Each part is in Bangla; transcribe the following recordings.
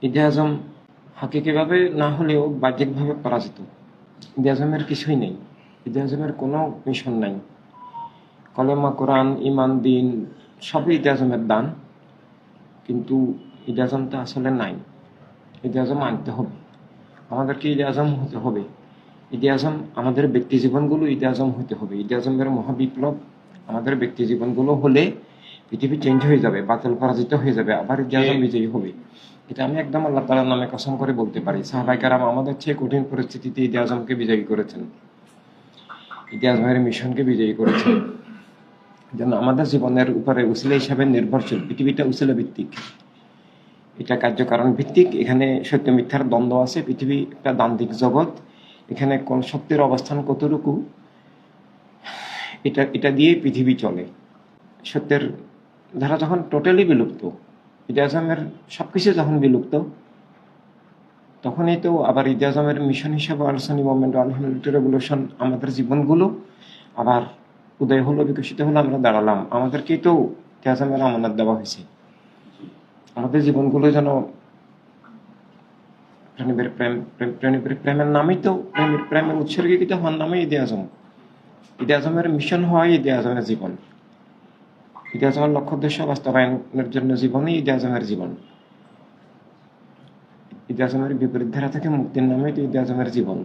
ঈদে আজম হাকিকিভাবে না হলেও বাহ্যিকভাবে পরাজিত। ঈদে আজমের কিছুই নেই, ঈদে আজমের কোনো মিশন নাই। কলেমা, কোরআন, ইমান, দিন সবই ঈদে আজমের দান, কিন্তু ঈদে আজমটা আসলে নাই। ঈদে আজম আনতে হবে, আমাদেরকে ঈদে আজম হতে হবে। ঈদে আজম আমাদের ব্যক্তি জীবনগুলো ঈদে আজম হতে হবে। ঈদে আজমের মহাবিপ্লব আমাদের ব্যক্তি জীবনগুলো হলে পৃথিবী চেঞ্জ হয়ে যাবে, বাতিল পরাজিত হয়ে যাবে, আবার ঈদে আজম বিজয়ী হবে। এটা আমি একদম আল্লাহ তাআলার নামে কসম করে বলতে পারি। সাহাবায়ে কেরাম আমাদের চেয়ে কঠিন পরিস্থিতিতে ঈদে আজমকে বিজয়ী করেছেন, ঈদে আজমের মিশনকে বিজয়ী করেছেন। যেন আমাদের জীবনের উপরে উসিলা হিসাবে নির্ভরশীল। পৃথিবীটা উসিলা ভিত্তিক, এটা কার্যকারণ ভিত্তিক। এখানে সত্য মিথ্যার দ্বন্দ্ব আছে। পৃথিবী একটা দান্দিক জগৎ, এখানে কোন সত্যের অবস্থান কতটুকু, এটা এটা দিয়ে পৃথিবী চলে। সত্যের ধারা যখন টোটালি বিলুপ্ত, ঈদে আজমের সবকিছু যখন বিলুপ্ত, তখনই তো আবার ঈদে আজমের মিশন হিসাবে আলোচনী মুভমেন্ট, আলহামদুলিল্লাহ রেভলিউশন, আমাদের জীবনগুলো আবার উদয় হলো, বিকশিত হলো, আমরা দাঁড়ালাম। আমাদেরকেই তো ঈদে আজমের আমানত দেওয়া হয়েছে। আমাদের জীবনগুলো যেন প্রেমের প্রেম, প্রেমের নামই তো, প্রেমের উৎসর্গীকৃত হওয়ার নামই ঈদে আজম। ঈদে আজমের মিশন হয় ঈদে আজমের জীবন। ঈদে আজমের লক্ষ্য উদ্দেশ্য বাস্তবায়নের জন্য জীবনই ঈদে আজমের জীবন। ঈদে আজমের বিপরীত ধারা থেকে মুক্তির নামে তো ঈদে আজমের জীবন।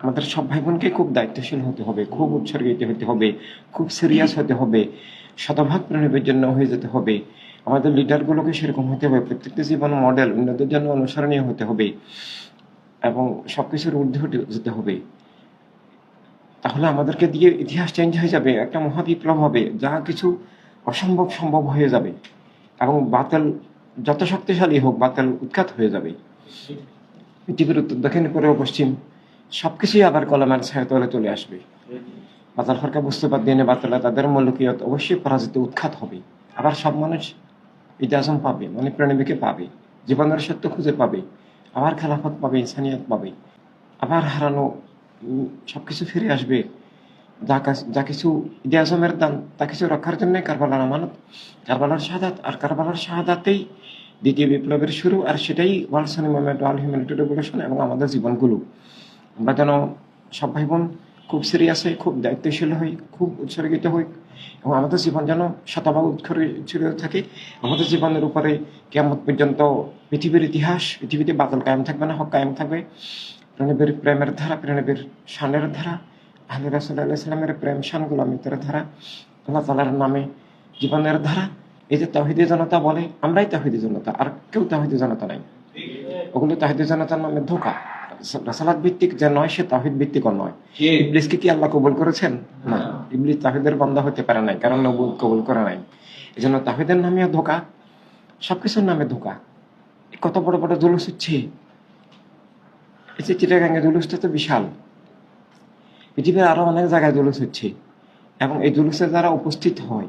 আমাদের সব ভাই বোনকে খুব দায়িত্বশীল হতে হবে, খুব উৎসর্গিত হতে হবে, খুব সিরিয়াস হতে হবে, শতভাগ প্রণবের জন্য হয়ে যেতে হবে। আমাদের লিডারগুলোকে সেরকম হতে হবে, প্রত্যেকটি জীবন মডেল, অন্যদের জন্য অনুসরণীয় হতে হবে এবং সবকিছুর ঊর্ধ্বে উঠে যেতে হবে। তাহলে আমাদেরকে দিয়ে ইতিহাস চেঞ্জ হয়ে যাবে, একটা মহাবিপ্লব হবে, যা কিছু অসম্ভব সম্ভব হয়ে যাবে এবং বাতিল যত শক্তিশালী হোক, বাতিল উৎখাত হয়ে যাবে। পৃথিবীর উত্তর দক্ষিণ পূর্ব পশ্চিম সবকিছুই আবার কলমের ছায়াতলে চলে আসবে। বাতিল ফরকা বস্তুবাদ দিনে বাতিলা তাদের মৌলিকিয়ত অবশ্যই পরাজিত, উৎখাত হবে। আবার সব মানুষ ঈদে আজম পাবে, মানে প্রণবীকে পাবে, জীবনের সত্য খুঁজে পাবে, আবার খেলাফত পাবে, ইনসানিয়ত পাবে, আবার হারানো সবকিছু ফিরে আসবে। যা কিছু ঈদে আজমের দান, তা কিছু রক্ষার জন্য কারবালার আমানত, কারবালার শাহাদাত, আর কারবালার শাহাদাতেই দ্বিতীয় বিপ্লবের শুরু। আর সেটাই world Sunny movement, world humanity revolution এবং আমাদের জীবনগুলো। আমরা যেন সব ভাই বোন খুব সিরিয়াস হই, খুব দায়িত্বশীল হই, খুব উৎসর্গিত হই এবং আমাদের জীবন যেন শতভাগ উৎসর্গিত থাকে। আমাদের জীবনের উপরে কিয়ামত পর্যন্ত পৃথিবীর ইতিহাস, পৃথিবীতে বাদল কায়েম থাকবে না, হক কায়েম থাকবে। প্রণবের প্রেমের ধারা, প্রণবের শানের ধারা, আহলে রাসূলুল্লাহ সাল্লাল্লাহু আলাইহি ওয়াসাল্লামের প্রেম শান গোলামিত্বের ধারা, আল্লাহ তাআলার নামে জীবনের ধারা। এই যে তাওহীদি জনতা বলে, আমরাই তাওহীদি জনতা, আর কেউ তাওহীদি জনতা নাই। ওগুলো তাওহীদি জনতার নামে ধোঁকা। রাসালাত ভিত্তিক যে নয়, সে তাওহীদ ভিত্তিক নয়। ইবলিসকে কি আল্লাহ কবুল করেছেন? না, ইবলিস তাওহীদের বান্দা হতে পারে নাই, কারণ নবুয়ত কবুল করে নাই। এই জন্য তাওহীদের নামেও ধোঁকা, সবকিছুর নামে ধোঁকা। কত বড় বড় জুলুস হচ্ছে, এই যে চিটাগাঙ্গে জুলুসটা তো বিশাল। পৃথিবীর আরো অনেক জায়গায় জুলুস হচ্ছে এবং এই জুলুসে যারা উপস্থিত হয়,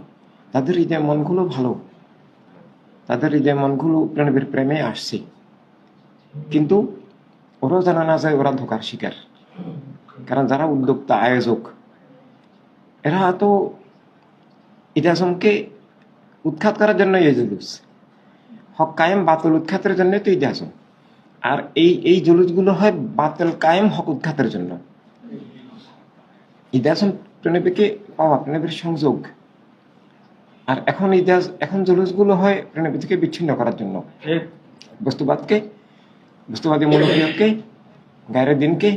তাদের হৃদয় মনগুলো ভালো, তাদের হৃদয় মনগুলো প্রণবের প্রেমে আসছে, কিন্তু ওরাও জানা না যায় ওরা ধোকার শিকার। কারণ যারা উদ্যোক্তা, আয়োজক, এরা তো ঈদে আজমকে উৎখাত করার জন্য এই জুলুস, হক কায়েম বাতিল উৎখাতের জন্য তো ঈদে আজম। আর এই জুলুসগুলো হয় বাতিল কায়েম, হক উৎখাতের জন্য। ঈদে আজম প্রণবীকে পাওয়া, প্রণবীর সংযোগ। আর এখন জুলুসগুলো হয় প্রণবী থেকে বিচ্ছিন্ন করার জন্য, বস্তুবাদকে, বস্তুবাদী মূলকীয়কে, গায়ের দিনকে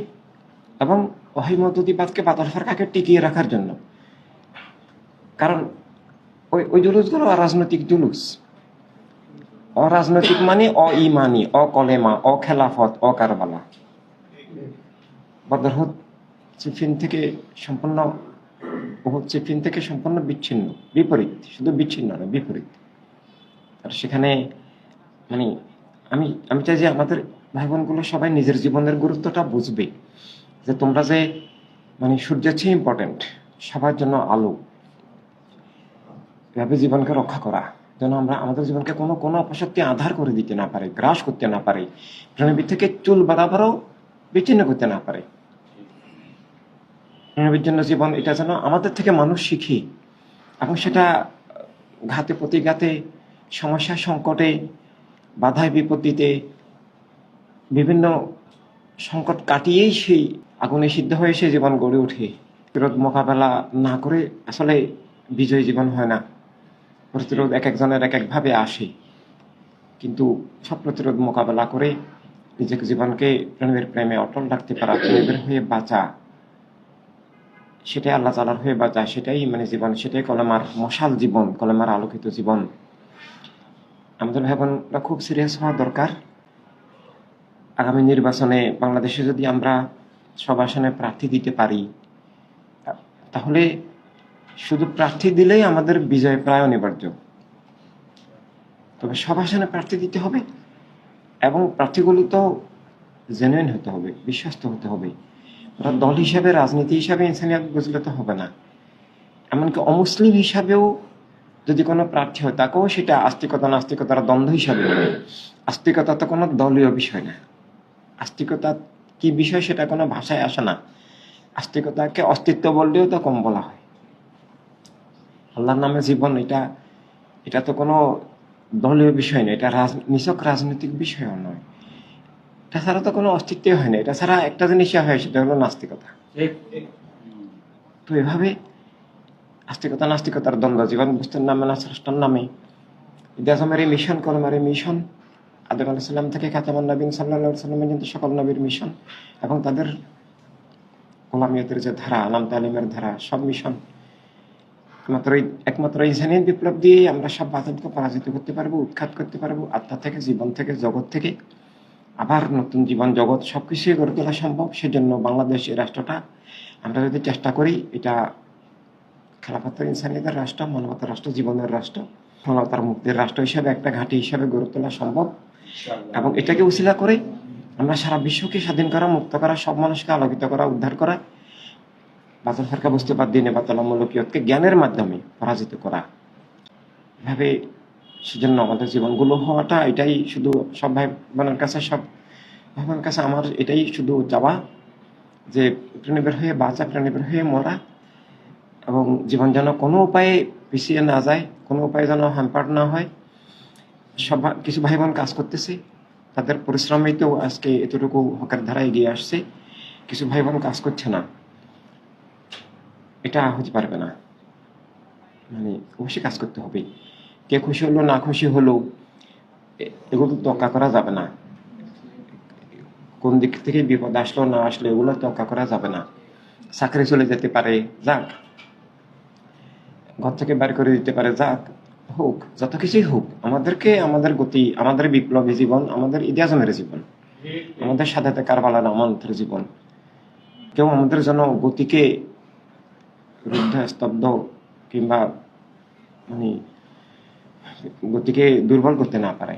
এবং অহিমতবাদকে, বাতিল ফরকাকে টিকিয়ে রাখার জন্য। কারণ ওই জুলুসগুলো অরাজনৈতিক জুলুস। অরাজনৈতিক মানে অইমানি, অকলেমা, অখেলাফত, অকারবালা। বদরহুদ সিফিন থেকে সম্পূর্ণ, উহুদ সিফিন থেকে সম্পূর্ণ বিচ্ছিন্ন, বিপরীত, শুধু বিচ্ছিন্ন না, বিপরীত। আর সেখানে মানে আমি আমি চাই যে আমাদের ভাই বোনগুলো সবাই নিজের জীবনের গুরুত্বটা বুঝবে, যে তোমরা যে মানে সূর্যের চেয়ে ইম্পর্টেন্ট, সবার জন্য আলো। এভাবে জীবনকে রক্ষা করা, যেন আমরা আমাদের জীবনকে কোনো অপশক্তি আধার করে দিতে না পারে, গ্রাস করতে না পারে, প্রণবী থেকে চুল বরাবরও বিচ্ছিন্ন করতে না পারে। প্রণবীর জন্য জীবন, এটা যেন আমাদের থেকে মানুষ শিখে এবং সেটা ঘাতে প্রতিঘাতে, সমস্যা সংকটে, বাধায় বিপত্তিতে বিভিন্ন সংকট কাটিয়েই সেই আগুনে সিদ্ধ হয়ে সে জীবন গড়ে ওঠে। প্রতিরোধ মোকাবেলা না করে আসলে বিজয়ী জীবন হয় না। প্রতিরোধ এক একজনের এক একভাবে আসে, কিন্তু সব প্রতিরোধ মোকাবেলা করে নিজেকে জীবনকে প্রেমের প্রেমে অটল রাখতে পারা, প্রেমের হয়ে বাঁচা, সেটাই আল্লাহ তাআলার হয়ে বাঁচা, সেটাই জীবন, সেটাই কলেমার মশাল জীবন, কলেমার আলোকিত জীবন। আমাদের ভাই বোনরা খুব সিরিয়াস হওয়া দরকার। আগামী নির্বাচনে বাংলাদেশে যদি আমরা সব আসনে প্রার্থী দিতে পারি, তাহলে শুধু প্রার্থী দিলেই আমাদের বিজয় প্রায় অনিবার্য। তবে সব আসনে প্রার্থী দিতে হবে এবং প্রার্থীগুলো তো জেনুইন হতে হবে, বিশ্বস্ত হতে হবে। ওরা দল হিসাবে, রাজনীতি হিসাবে ইনসানিয়াত বুঝলে তো হবে না। এমনকি অমুসলিম হিসাবেও যদি কোনো প্রার্থী হয়, তাকেও সেটা আস্তিকতা নাস্তিকতার দ্বন্দ্ব হিসাবে। আস্তিকতা তো কোনো দলীয় বিষয় না। আস্তিকতা কি বিষয় সেটা কোনো ভাষায় আসে না। আস্তিকতাকে অস্তিত্ব বললেও তো কম বলা হয়। আল্লাহর নামে জীবন, এটা তো কোনো দলীয় বিষয় না, এটা নিছক রাজনৈতিক বিষয়ও নয়। এটা ছাড়া তো কোনো অস্তিত্বই হয় না। এটা ছাড়া একটা জিনিসই হয়, সেটা হলো নাস্তিকতা। তো এভাবে আস্তিকতা নাস্তিকতার দ্বন্দ্ব, জীবন বস্তুর নামে না স্রষ্টার নামে, ঈদ আজমের এই মিশন, কলমের এই মিশন, আদম আলাইহিস সালাম থেকে খাতামুন নবীন সাল্লাল্লাহু আলাইহি ওয়াসাল্লাম পর্যন্ত সকল নবীর মিশন এবং তাদের গোলামিয়তের যে ধারা, আনাম তালিমের ধারা, সব মিশন একমাত্র ইনসানিয়াত বিপ্লব দিয়েই আমরা সব বাতিলকে পরাজিত করতে পারবো, উৎখাত করতে পারবো। আত্মা থেকে, জীবন থেকে, জগৎ থেকে আবার নতুন জীবন জগৎ সবকিছুই গড়ে তোলা সম্ভব। সেজন্য বাংলাদেশ এই রাষ্ট্রটা আমরা যদি চেষ্টা করি, এটা খেলাফত ইনসানিয়াতের রাষ্ট্র, মানবতার রাষ্ট্র, জীবনের রাষ্ট্র, মানবতার মুক্তির রাষ্ট্র হিসেবে একটা ঘাঁটি হিসেবে গড়ে তোলা সম্ভব। এবং এটাকে উসিলা করে আমরা সারা বিশ্বকে স্বাধীন করা, মুক্ত করা, সব মানুষকে আলোকিত করা, উদ্ধার করা, বাতিল ফিরকা বুঝতে দিনে বাতিল আমলকিয়তকে জ্ঞানের মাধ্যমে পরাজিত করা। এভাবে সেজন্য আমাদের জীবনগুলো হওয়াটা, এটাই শুধু সব ভাই বোনের কাছে, সব ভাই বোনের কাছে আমার এটাই শুধু চাওয়া, যে প্রাণীবের হয়ে বাঁচা, প্রাণীবের হয়ে মরা, এবং জীবন যেন কোনো উপায়ে পিছিয়ে না যায়, কোনো উপায়ে যেন হ্যাম্পার্ড না হয়। সব কিছু ভাই বোন কাজ করতেছে, তাদের পরিশ্রমেই তো আজকে এতটুকু হকের ধারা এগিয়ে আসছে। কিছু ভাই বোন কাজ করছে না, এটা হতে পারবে না। অবশ্যই কাজ করতে হবে। কে খুশি হলো না খুশি হলো এগুলো তোয়াক্কা করা যাবে না। কোন দিক থেকে বিপদ আসলো না আসলো এগুলো তোয়াক্কা করা যাবে না। চাকরি চলে যেতে পারে, যাক। ঘর থেকে বের করে দিতে পারে, যাক। হোক, যত কিছুই হোক, আমাদেরকে আমাদের গতি, আমাদের বিপ্লবী জীবন, আমাদের ঈদ আজমের জীবন, আমাদের সাথে কারবালার আমানতের জীবন, কেউ আমাদের জন্য গতিকে রুদ্ধ, স্তব্ধ কিংবা গতিকে দুর্বল করতে না পারে।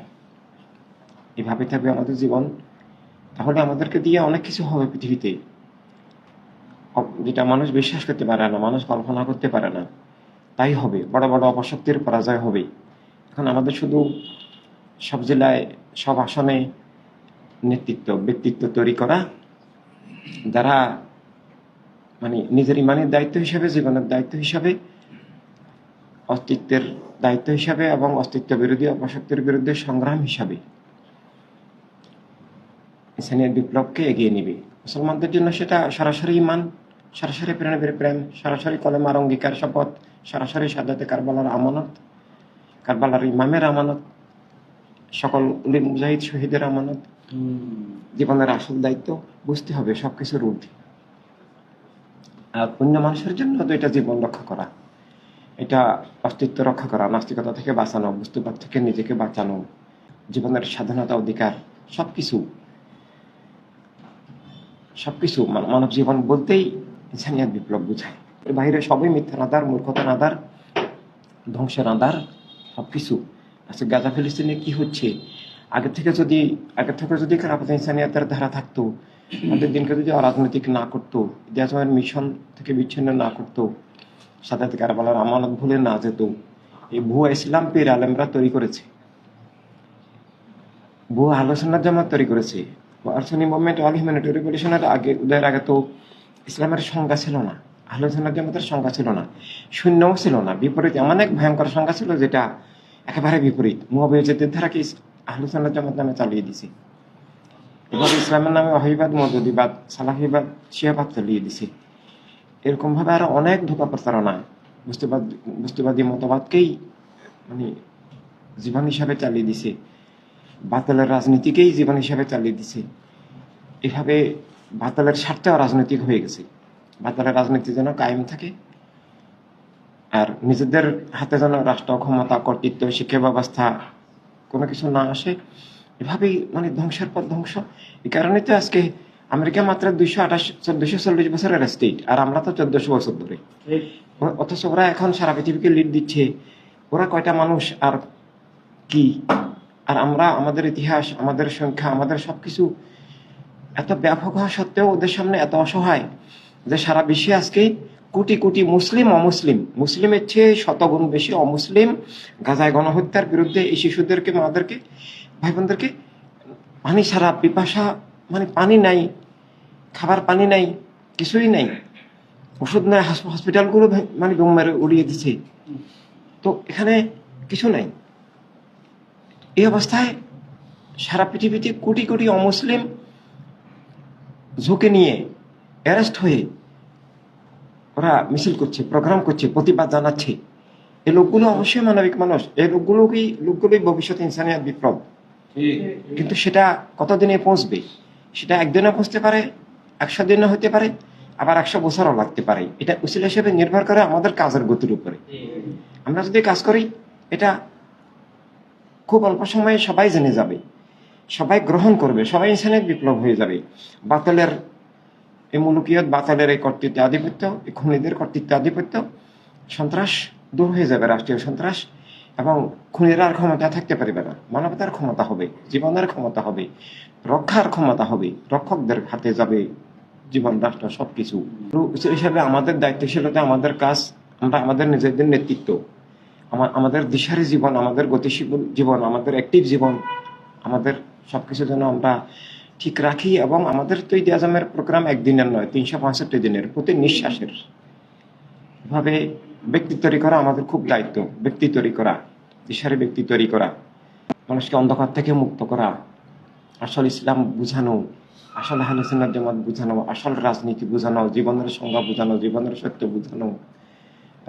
এভাবে থাকবে আমাদের জীবন। তাহলে আমাদেরকে দিয়ে অনেক কিছু হবে পৃথিবীতে, যেটা মানুষ বিশ্বাস করতে পারে না, মানুষ কল্পনা করতে পারে না। তাই হবে, বড় বড় অপশক্তির পরাজয় হবে। এখন আমাদের শুধু সব জেলায়, সব আসনে নেতৃত্ব, ব্যক্তিত্ব তৈরি করা, যারা নিজের ইমানের দায়িত্ব হিসাবে, জীবনের দায়িত্ব হিসাবে, অস্তিত্বের দায়িত্ব হিসাবে এবং অস্তিত্ব বিরোধী অপশক্তির বিরুদ্ধে সংগ্রাম হিসাবে ইনসানিয়াত বিপ্লবকে এগিয়ে নিবে। মুসলমানদের জন্য সেটা সরাসরি ইমান, সরাসরি প্রেমের প্রেম, সরাসরি কলেমার অঙ্গীকার, শপথ, সরাসরি সাদাতে কারবালার আমানত, কারবালার ইমামের আমানত, সকল মুজাহিদ শহীদের আমানত, জীবনের আসল দায়িত্ব বুঝতে হবে সবকিছুর ঊর্ধ্বে। আর অন্য মানুষের জন্য তো এটা জীবন রক্ষা করা, এটা অস্তিত্ব রক্ষা করা, নাস্তিকতা থেকে বাঁচানো, বস্তুবাদ থেকে নিজেকে বাঁচানো, জীবনের স্বাধীনতা, অধিকার, সবকিছু মানব জীবন বলতেই ইনসানিয়াত বিপ্লব বোঝায়। এর বাইরে সবই মিথ্যার আধার, মূর্খতার আধার, ধ্বংসের আধার, সবকিছু। আজকে গাজা ফিলিস্তিনে কি হচ্ছে, আগে থেকে যদি খেলাফত ইনসানিয়াতের ধারা থাকতো, আমাদের দিনকে যদি অরাজনৈতিক না করতো, ঈদ আজমের মিশন থেকে বিচ্ছিন্ন না করতো, সাদাত কারবালার আমানত ভুলে না যেত, এই ভুয়া ইসলাম পীর আলেমরা তৈরি করেছে, ভুয়া আহলে সুন্নাত জামাত তৈরি করেছে। সুন্নি মুভমেন্ট, অল হিউম্যানিটি রিভলিউশনের উদয়ের আগে তো ইসলামের সংজ্ঞা ছিল না, আহলে সুন্নাত জামাতের সংজ্ঞা ছিল না, শূন্যও ছিল না, বিপরীত। এমন এক ভয়ঙ্কর সংজ্ঞা ছিল যেটা একেবারে বিপরীত। মুআবিয়া যুদ্ধের ধারা কি আহলে সুন্নাত জামাত নামে চালিয়ে দিছে। এভাবে ইসলামের নামে ওয়াহাবিবাদ, মওদুদিবাদ, সালাফিবাদ, শিয়াবাদ চালিয়ে দিছে। এরকম ভাবে আরো অনেক ধোঁকা প্রতারণা বস্তুবাদী মতবাদকেই মানে জীবন হিসাবে চালিয়ে দিছে, বাতিলের রাজনীতিকেই জীবন হিসাবে চালিয়ে দিছে। এভাবে বাতিলের স্বার্থেও রাজনৈতিক হয়ে গেছে। বাতিলের রাজনীতি যেন কায়েম থাকে, আর নিজেদের হাতে যেন রাষ্ট্র ক্ষমতা, কর্তৃত্ব, শিক্ষা ব্যবস্থা কোনো কিছু না আসে। এভাবেই মানে ধ্বংসের পর ধ্বংস। এই কারণে তো আজকে আমেরিকা মাত্র 240 বছরের স্টেট, আর আমরা তো 1400 বছর ধরে। অথচ ওরা এখন সারা পৃথিবীকে লিড দিচ্ছে। ওরা কয়টা মানুষ আর কি, আর আমরা আমাদের ইতিহাস, আমাদের সংখ্যা, আমাদের সবকিছু এত ব্যাপক হওয়া সত্ত্বেও ওদের সামনে এত অসহায় যে সারা বিশ্বে আজকে কোটি কোটি মুসলিম, অমুসলিম, মুসলিমের চেয়ে শতগুণ বেশি অমুসলিম গাজায় গণহত্যার বিরুদ্ধে এই শিশুদেরকে, মাদেরকে, ভাই বোনদেরকে পানি ছাড়া পিপাসা, মানে পানি নাই, খাবার পানি নাই, কিছুই নাই, ওষুধ নাই, হসপিটালগুলো মানে বোম মেরে উড়িয়ে দিচ্ছে। তো এখানে কিছু নাই। এই অবস্থায় সারা পৃথিবীতে কোটি কোটি অমুসলিম ঝুঁকে নিয়ে অ্যারেস্ট হয়ে ওরা মিছিল করছে, প্রোগ্রাম করছে, প্রতিবাদ জানাচ্ছে। এই লোকগুলো অবশ্যই মানবিক মানুষ। এই লোকগুলোই ভবিষ্যতে ইনসানিয়াত বিপ্লব। কিন্তু সেটা কতদিনে পৌঁছবে? সেটা একদিনে পৌঁছতে পারে, 100 দিনে হতে পারে, আবার 100 বছরও লাগতে পারে। এটা উসিলা হিসেবে নির্ভর করে আমাদের কাজের গতির উপরে। আমরা যদি কাজ করি, এটা খুব অল্প সময়ে সবাই জেনে যাবে, সবাই গ্রহণ করবে, সবাই ইনসানিয়াত বিপ্লব হয়ে যাবে। বাতিলের এই মুলুকিয়ত, বাতিলের এই কর্তৃত্ব আধিপত্য, এই খুনিদের কর্তৃত্ব আধিপত্য, সন্ত্রাস দূর হয়ে যাবে, রাষ্ট্রীয় সন্ত্রাস, এবং খুনিরা আর ক্ষমতা থাকতে পারবে না। মানবতার ক্ষমতা হবে, জীবনের ক্ষমতা হবে, রক্ষার ক্ষমতা হবে, রক্ষকদের হাতে যাবে জীবন, রাষ্ট্র, সবকিছু। হিসাবে আমাদের দায়িত্বশীলতা, আমাদের কাজ, আমরা আমাদের নিজেদের নেতৃত্ব, আমাদের দিশারি জীবন, আমাদের গতিশীল জীবন, আমাদের অ্যাক্টিভ জীবন, আমাদের সবকিছু যেন আমরা ঠিক রাখি। এবং আমাদের তো ঈদে আজমের প্রোগ্রাম একদিনের নয়, 365 দিনের, প্রতি নিঃশ্বাসের। এভাবে ব্যক্তি তৈরি করা আমাদের খুব দায়িত্ব। ব্যক্তি তৈরি করা, দিশারি ব্যক্তি তৈরি করা, মানুষকে অন্ধকার থেকে মুক্ত করা, আসল ইসলাম বুঝানো, আসল আহলে সুন্নাত জামাত বুঝানো, আসল রাজনীতি বুঝানো, জীবনের সংজ্ঞা বুঝানো, জীবনের সত্য বুঝানো।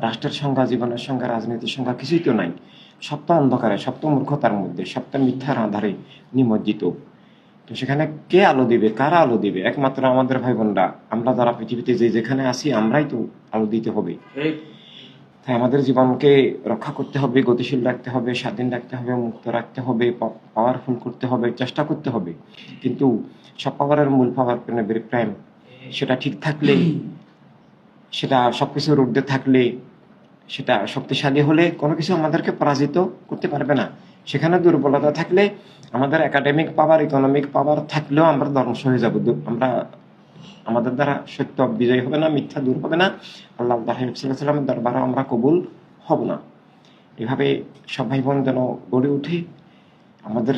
রাষ্ট্রের সংজ্ঞা, জীবনের সংজ্ঞা, রাজনীতির সংজ্ঞা কিছুই তো নাই। সব তো অন্ধকারে, সব তো মূর্খতার মধ্যে, সব তো মিথ্যার আধারে নিমজ্জিত। তো সেখানে কে আলো দিবে, কারা আলো দিবে? একমাত্র আমাদের ভাই বোনরা। আমরা যারা পৃথিবীতে যেখানে আছি, আমরাই তো আলো দিতে হবে। তাই আমাদের জীবনকে রক্ষা করতে হবে, গতিশীল রাখতে হবে, স্বাধীন রাখতে হবে, মুক্ত রাখতে হবে, পাওয়ারফুল করতে হবে, চেষ্টা করতে হবে। কিন্তু সব পাওয়ারের মূল পাওয়ার প্রেম, সেটা ঠিক থাকলে, সেটা সবকিছুর ঊর্ধ্বে থাকলে, সেটা শক্তিশালী হলে কোনো কিছু আমাদেরকে পরাজিত করতে পারবে না। সেখানে দুর্বলতা থাকলে, আমাদের একাডেমিক পাওয়ার, ইকোনমিক পাওয়ার থাকলেও আমরা ধ্বংস হয়ে যাব। আমাদের দ্বারা সত্য বিজয় হবে না, মিথ্যা দূর হবে না, আল্লাহ সাল্লামের দরবারে আমরা কবুল হব না। এভাবে সব ভাই বোন যেন গড়ে উঠে। আমাদের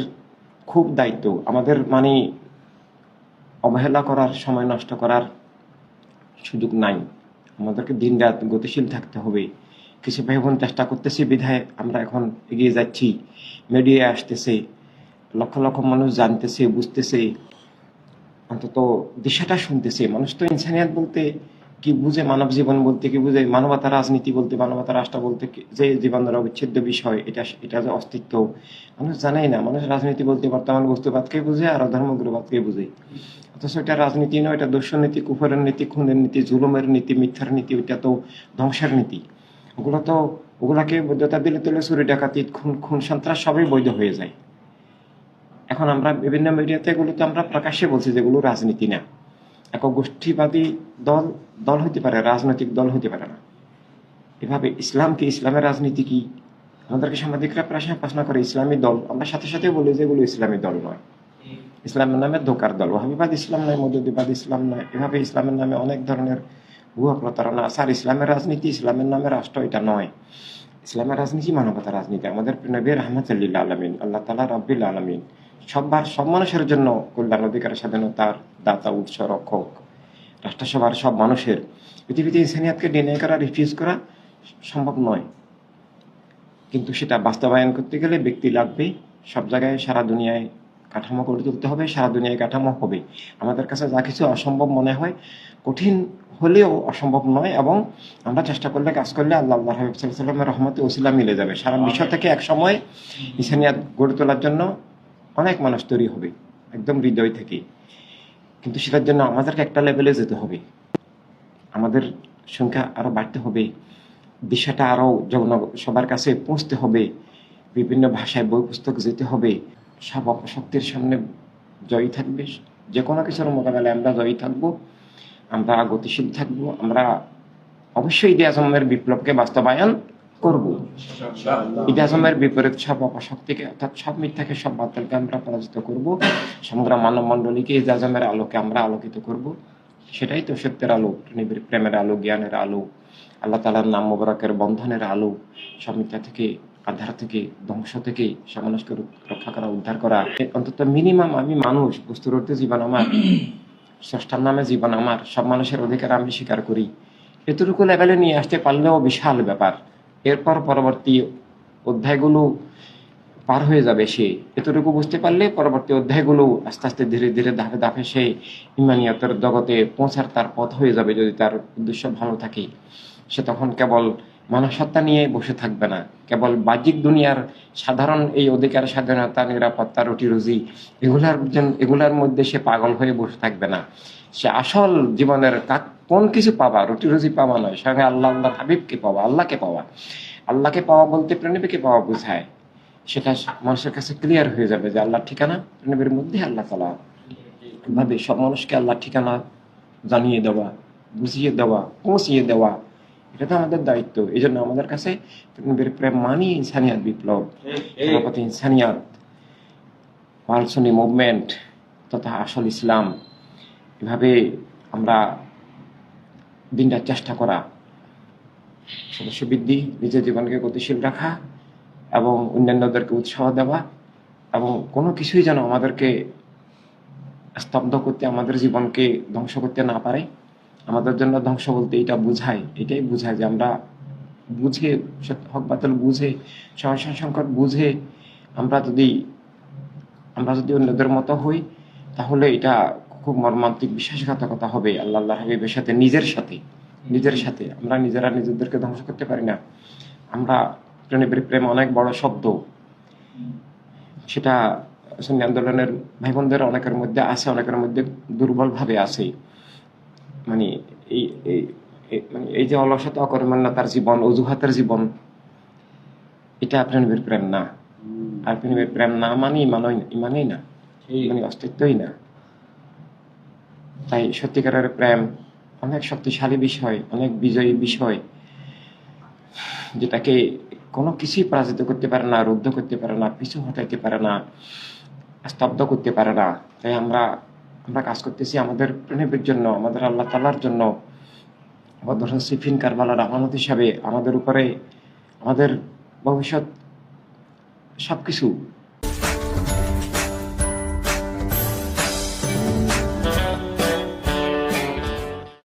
খুব দায়িত্ব। আমাদের মানে অবহেলা করার, সময় নষ্ট করার সুযোগ নাই। আমাদেরকে দিন রাত গতিশীল থাকতে হবে। কিছু ভাই বোন চেষ্টা করতেছি বিধায় আমরা এখন এগিয়ে যাচ্ছি। মিডিয়ায় আসতেছে, লক্ষ লক্ষ মানুষ জানতেছে, বুঝতেছে, অন্তত দিশাটা শুনতেছে। মানুষ তো ইনসানিয়াত বলতে কি বুঝে, মানব জীবন বলতে কি বুঝে, মানবতা রাজনীতি বলতে, মানবতা রাষ্ট্র বলতে যে জীবনের অবিচ্ছেদ্য বিষয়, এটা যে অস্তিত্ব মানুষ জানাই না। মানুষ রাজনীতি বলতে বর্তমান বস্তুবাদকে বুঝে আর ধর্মগুরুবাদকে বুঝে। অথচ এটা রাজনীতি নয়, এটা দর্শনীতি, কুফরের নীতি, খুনের নীতি, জুলুমের নীতি, মিথ্যার নীতি, ওইটা তো ধ্বংসের নীতি। ওগুলাকে বৈধতা দিলে তুলে চুরি, ডাকাতি, খুন, সন্ত্রাস সবই বৈধ হয়ে যায়। এখন আমরা বিভিন্ন মিডিয়াতে এগুলোতে আমরা প্রকাশ্যে বলছি যেগুলো রাজনীতি না। একক গোষ্ঠীবাদী দল হতে পারে, রাজনৈতিক দল হতে পারে না। এভাবে ইসলাম কি, ইসলামের রাজনীতি কি, আমাদেরকে সাংবাদিকরা প্রশ্ন করে ইসলামী দল, আমরা সাথে সাথে বলি যে এগুলো ইসলামী দল নয়, ইসলামের নামে ধোকার দল। ওয়াহাবিবাদ ইসলাম নয়, মওদুদিবাদ ইসলাম নয়। এভাবে ইসলামের নামে অনেক ধরনের ভুয়া প্রতারণা আছে। আর ইসলামের রাজনীতি, ইসলামের নামে রাষ্ট্র, এটা নয়। ইসলামের রাজনীতি মানবতার রাজনীতি। আমাদের নবী রাহমাতুল লিল আলামিন, আল্লাহ তাআলা রাব্বিল আলামিন, সব মানুষের জন্য কল্যাণ, অধিকার, স্বাধীনতার দাতা, উৎস, রক্ষক, রাষ্ট্রসভার সব মানুষের। পৃথিবীতে ইনসানিয়াতকে ডিনাই করা, রিফিউজ করা সম্ভব নয়। কিন্তু সেটা বাস্তবায়ন করতে গেলে ব্যক্তি লাগবে, সব জায়গায় সারা দুনিয়ায় কাঠামো গড়ে তুলতে হবে, সারা দুনিয়ায় কাঠামো হবে। আমাদের কাছে যা কিছু অসম্ভব মনে হয়, কঠিন হলেও অসম্ভব নয়, এবং আমরা চেষ্টা করলে, কাজ করলে আল্লাহ হাবিব সাল্লাল্লাহু আলাইহি ওয়াসাল্লামের রহমতে ওসিলা মিলে যাবে। সারা বিশ্ব থেকে এক সময় ইনসানিয়াত গড়ে তোলার জন্য অনেক মানুষ তৈরি হবে, একদম হৃদয় থেকে। কিন্তু সেটার জন্য আমাদেরকে একটা লেভেলে যেতে হবে, আমাদের সংখ্যা আরো বাড়তে হবে, দিশাটা আরো সবার কাছে পৌঁছতে হবে, বিভিন্ন ভাষায় বই পুস্তক যেতে হবে। সব অপশক্তির সামনে জয়ী থাকবে, যে কোনো কিছুর মোকাবেলায় আমরা জয়ী থাকবো, আমরা গতিশীল থাকবো, আমরা অবশ্যই ঈদে আজমের বিপ্লবকে বাস্তবায়ন করব। ঈদে আজমের বিপরীত সব অপশক্তিকে, অর্থাৎ সব মিথ্যাকে, সব বাতিলকে আমরা পরাজিত করব। সমগ্র মানব মণ্ডলীকে ঈদে আজমের আলোকে আমরা আলোকিত করব। সেটাই তো সত্যের আলো, নবীর প্রেমের আলো, জ্ঞানের আলো, আল্লাহ তাআলার নাম মোবারকের বন্ধনের আলো, সব মিথ্যা থেকে, আধার থেকে, ধ্বংস থেকে সব মানুষকে রক্ষা করা, উদ্ধার করা। অন্তত মিনিমাম আমি মানুষ, বস্তুর অর্থে জীবন আমার, স্রষ্টার নামে জীবন আমার, সব মানুষের অধিকার আমি স্বীকার করি, এতটুকু লেভেলে নিয়ে আসতে পারলেও বিশাল ব্যাপার। এরপর পরবর্তী অধ্যায়গুলো পার হয়ে যাবে সে, এতটুকু বুঝতে পারলে পরবর্তী অধ্যায়গুলো আস্তে আস্তে ধীরে ধীরে ধাপে ধাপে সে ইমানিয়াতের জগতে পৌঁছার তার পথ হয়ে যাবে। যদি তার উদ্দেশ্য ভালো থাকে, সে তখন কেবল মানবসত্তা নিয়ে বসে থাকবে না, কেবল বাহ্যিক দুনিয়ার সাধারণ এই অধিকার, স্বাধীনতা, নিরাপত্তা, রুটি রুজি এগুলার মধ্যে সে পাগল হয়ে বসে থাকবে না। সে আসল জীবনের কোন কিছু পাওয়া, রুটি রুজি পাওয়া নয়, সঙ্গে আল্লাহর হাবিবকে পাওয়া, আল্লাহকে পাওয়া। আল্লাহকে পাওয়া বলতে প্রেমিকে পাওয়া বোঝায়। সেটা মানুষের কাছে ক্লিয়ার হয়ে যাবে যে আল্লাহর ঠিকানা প্রেমের মধ্যে আল্লাহ তাআলা। ভাবে সব মানুষকে আল্লাহর ঠিকানা জানিয়ে দেওয়া, বুঝিয়ে দেওয়া, পৌঁছিয়ে দেওয়া, এটা তো আমাদের দায়িত্ব। এই জন্য আমাদের কাছে প্রেম মানি ইনসানিয়াত বিপ্লব, ইনসানিয়াত, ওয়ার্ল্ড সুন্নি মুভমেন্ট তথা আসল ইসলাম। এভাবে আমরা দিনটার চেষ্টা করা, সদস্য বৃদ্ধি, নিজের জীবনকে গতিশীল রাখা এবং অন্যান্যদেরকে উৎসাহ দেওয়া, এবং কোনো কিছুই যেন আমাদেরকে স্তব্ধ করতে, আমাদের জীবনকে ধ্বংস করতে না পারে। আমাদের জন্য ধ্বংস বলতে এটাই বুঝায় যে আমরা বুঝে, হক বাতিল বুঝে, সমস্যা সংকট বুঝে আমরা যদি অন্যদের মতো হই, তাহলে এটা খুব মর্মান্তিক বিশ্বাসঘাতকতা হবে আল্লাহ হাবিবের সাথে, নিজের সাথে। আমরা নিজেরা নিজেদেরকে ধ্বংস করতে পারি না। আমরা প্রেম অনেক বড় শব্দ, সেটা সুন্নি আন্দোলনের ভাই বোনদের অনেকের মধ্যে আছে, অনেকের মধ্যে দুর্বল ভাবে আছে। মানে এই যে অলসতা, অকর্মণ্যতার জীবন, অজুহাতের জীবন, এটা প্রেমের প্রেম না। আর প্রেমের প্রেম না মানে ইমানই না, মানে অস্তিত্বই না। তাই সত্যিকারের প্রেম অনেক শক্তিশালী বিষয়, অনেক বিজয়ী বিষয়, যেটাকে কোনো কিছুই পরাজিত করতে পারে না, রুদ্ধ করতে পারে না, পিছু হটাইতে পারে না, স্তব্ধ করতে পারে না। তাই আমরা কাজ করতেছি আমাদের প্রেমের জন্য, আমাদের আল্লাহ তাআলার জন্য। বদর, সিফিন, কারবালার আমানত হিসাবে আমাদের উপরে আমাদের ভবিষ্যৎ সবকিছু